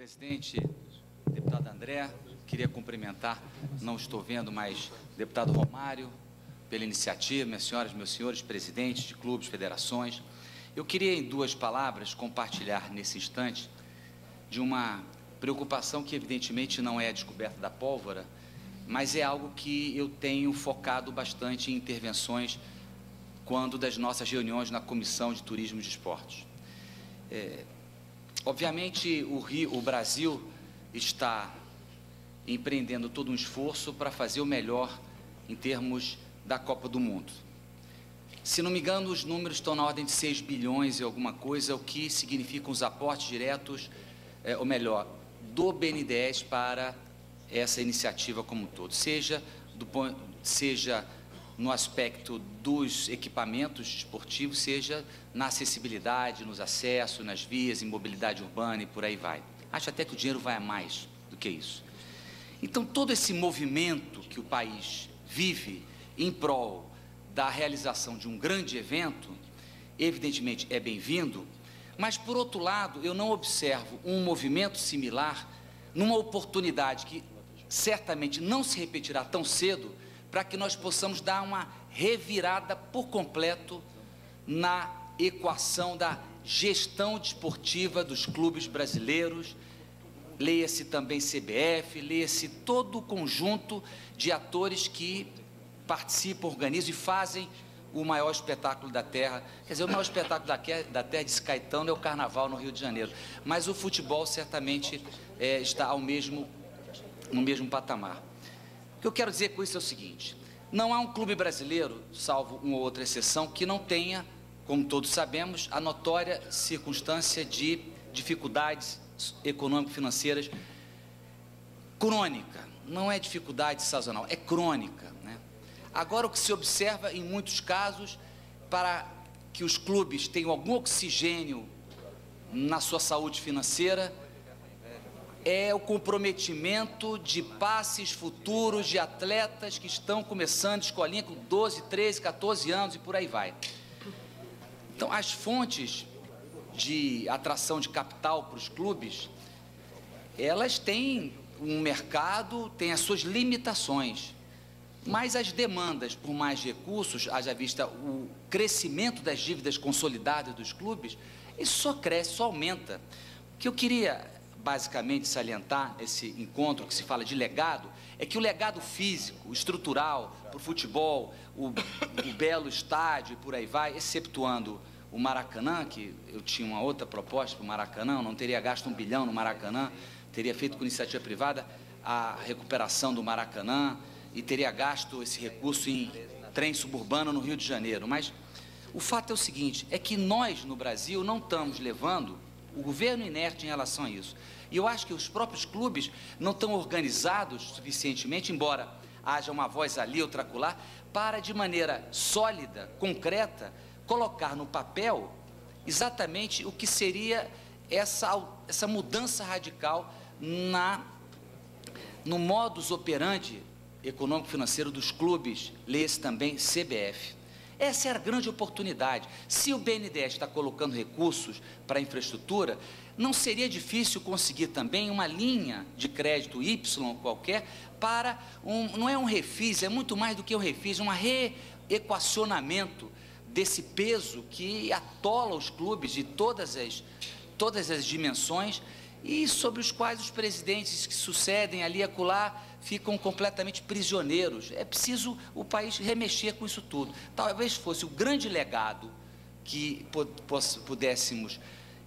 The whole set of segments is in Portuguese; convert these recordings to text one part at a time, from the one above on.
presidente, deputado André, queria cumprimentar, não estou vendo, mas deputado Romário, pela iniciativa, minhas senhoras, meus senhores, presidentes de clubes, federações. Eu queria, em duas palavras, compartilhar nesse instante de uma preocupação que, evidentemente, não é a descoberta da pólvora, mas é algo que eu tenho focado bastante em intervenções quando das nossas reuniões na Comissão de Turismo e de Esportes. Obviamente, o Brasil está empreendendo todo um esforço para fazer o melhor em termos da Copa do Mundo. Se não me engano, os números estão na ordem de 6 bilhões e alguma coisa, o que significam os aportes diretos, ou melhor, do BNDES para essa iniciativa como um todo, seja no aspecto dos equipamentos esportivos, seja na acessibilidade, nos acessos, nas vias, em mobilidade urbana e por aí vai. Acho até que o dinheiro vai a mais do que isso. Então, todo esse movimento que o país vive em prol da realização de um grande evento, evidentemente é bem-vindo, mas, por outro lado, eu não observo um movimento similar numa oportunidade que certamente não se repetirá tão cedo, para que nós possamos dar uma revirada por completo na equação da gestão desportiva dos clubes brasileiros. Leia-se também CBF, leia-se todo o conjunto de atores que participam, organizam e fazem o maior espetáculo da Terra. Quer dizer, o maior espetáculo da Terra, disse Caetano, é o Carnaval no Rio de Janeiro. Mas o futebol certamente está no mesmo patamar. O que eu quero dizer com isso é o seguinte: não há um clube brasileiro, salvo uma ou outra exceção, que não tenha, como todos sabemos, a notória circunstância de dificuldades econômico-financeiras crônica. Não é dificuldade sazonal, é crônica, né? Agora, o que se observa em muitos casos, para que os clubes tenham algum oxigênio na sua saúde financeira, é o comprometimento de passes futuros de atletas que estão começando escolinha com 12, 13, 14 anos e por aí vai. Então, as fontes de atração de capital para os clubes, elas têm um mercado, têm as suas limitações, mas as demandas por mais recursos, haja vista o crescimento das dívidas consolidadas dos clubes, isso só cresce, só aumenta. O que eu queria basicamente salientar esse encontro que se fala de legado, é que o legado físico, estrutural, para o futebol, o belo estádio e por aí vai, exceptuando o Maracanã, que eu tinha uma outra proposta para o Maracanã, eu não teria gasto 1 bilhão no Maracanã, teria feito com iniciativa privada a recuperação do Maracanã e teria gasto esse recurso em trem suburbano no Rio de Janeiro. Mas o fato é o seguinte, é que nós no Brasil não estamos levando o governo inerte em relação a isso. E eu acho que os próprios clubes não estão organizados suficientemente, embora haja uma voz ali, outra acolá, para, de maneira sólida, concreta, colocar no papel exatamente o que seria essa mudança radical no modus operandi econômico-financeiro dos clubes, lê-se também CBF. Essa é a grande oportunidade. Se o BNDES está colocando recursos para a infraestrutura, não seria difícil conseguir também uma linha de crédito Y qualquer para não é um refis, é muito mais do que um refis, um reequacionamento desse peso que atola os clubes de todas as dimensões e sobre os quais os presidentes que sucedem ali e acolá ficam completamente prisioneiros. É preciso o país remexer com isso tudo. Talvez fosse o grande legado que pudéssemos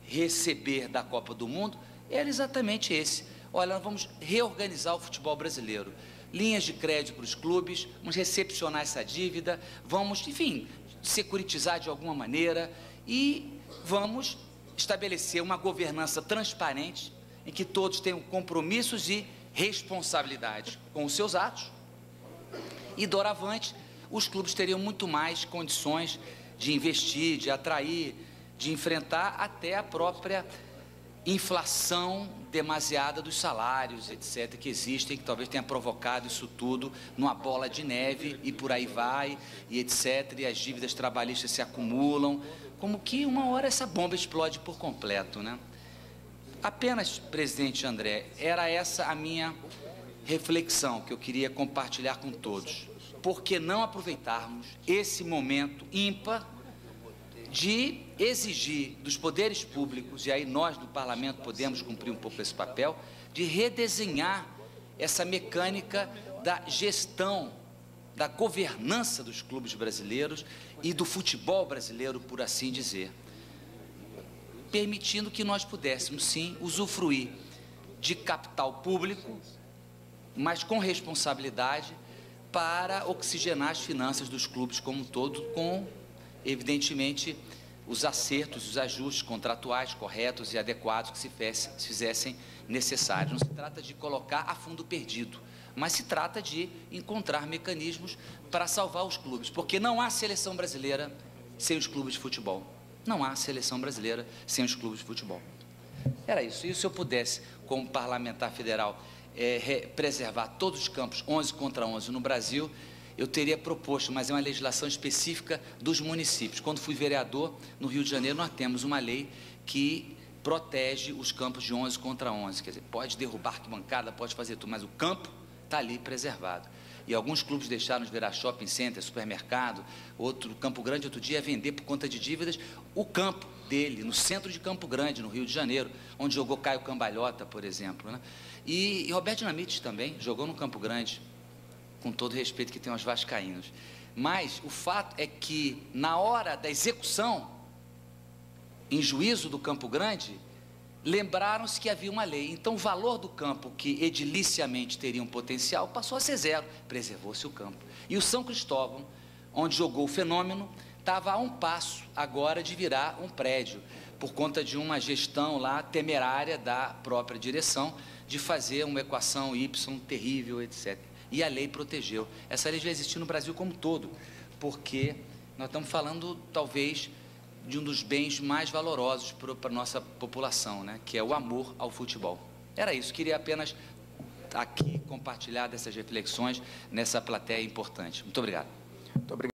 receber da Copa do Mundo, era exatamente esse. Olha, nós vamos reorganizar o futebol brasileiro. Linhas de crédito para os clubes, vamos recepcionar essa dívida, vamos, enfim, securitizar de alguma maneira e vamos estabelecer uma governança transparente em que todos tenham compromissos e responsabilidade com os seus atos e, doravante, os clubes teriam muito mais condições de investir, de atrair, de enfrentar até a própria inflação demasiada dos salários, etc., que existem, que talvez tenha provocado isso tudo numa bola de neve e por aí vai, e etc., e as dívidas trabalhistas se acumulam, como que uma hora essa bomba explode por completo, né? Apenas, presidente André, era essa a minha reflexão que eu queria compartilhar com todos. Por que não aproveitarmos esse momento ímpar de exigir dos poderes públicos, e aí nós do Parlamento podemos cumprir um pouco esse papel, de redesenhar essa mecânica da gestão, da governança dos clubes brasileiros e do futebol brasileiro, por assim dizer, permitindo que nós pudéssemos, sim, usufruir de capital público, mas com responsabilidade, para oxigenar as finanças dos clubes como um todo, com, evidentemente, os acertos, os ajustes contratuais corretos e adequados que se fizessem necessários. Não se trata de colocar a fundo perdido, mas se trata de encontrar mecanismos para salvar os clubes, porque não há seleção brasileira sem os clubes de futebol. Não há seleção brasileira sem os clubes de futebol. Era isso. E se eu pudesse, como parlamentar federal, preservar todos os campos 11 contra 11 no Brasil, eu teria proposto, mas é uma legislação específica dos municípios. Quando fui vereador, no Rio de Janeiro, nós temos uma lei que protege os campos de 11 contra 11. Quer dizer, pode derrubar arquibancada, pode fazer tudo, mas o campo está ali preservado. E alguns clubes deixaram de virar shopping center, supermercado, Campo Grande, outro dia, vender por conta de dívidas o campo dele, no centro de Campo Grande, no Rio de Janeiro, onde jogou Caio Cambalhota, por exemplo, né? E Roberto Dinamite também jogou no Campo Grande, com todo o respeito que tem aos vascaínos. Mas o fato é que, na hora da execução, em juízo do Campo Grande, lembraram-se que havia uma lei. Então, o valor do campo, que ediliciamente teria um potencial, passou a ser zero. Preservou-se o campo. E o São Cristóvão, onde jogou o Fenômeno, estava a um passo agora de virar um prédio, por conta de uma gestão lá temerária da própria direção, de fazer uma equação Y terrível, etc. E a lei protegeu. Essa lei já existiu no Brasil como um todo, porque nós estamos falando, talvez, de um dos bens mais valorosos para a nossa população, né? Que é o amor ao futebol. Era isso, queria apenas aqui compartilhar dessas reflexões nessa plateia importante. Muito obrigado. Muito obrigado.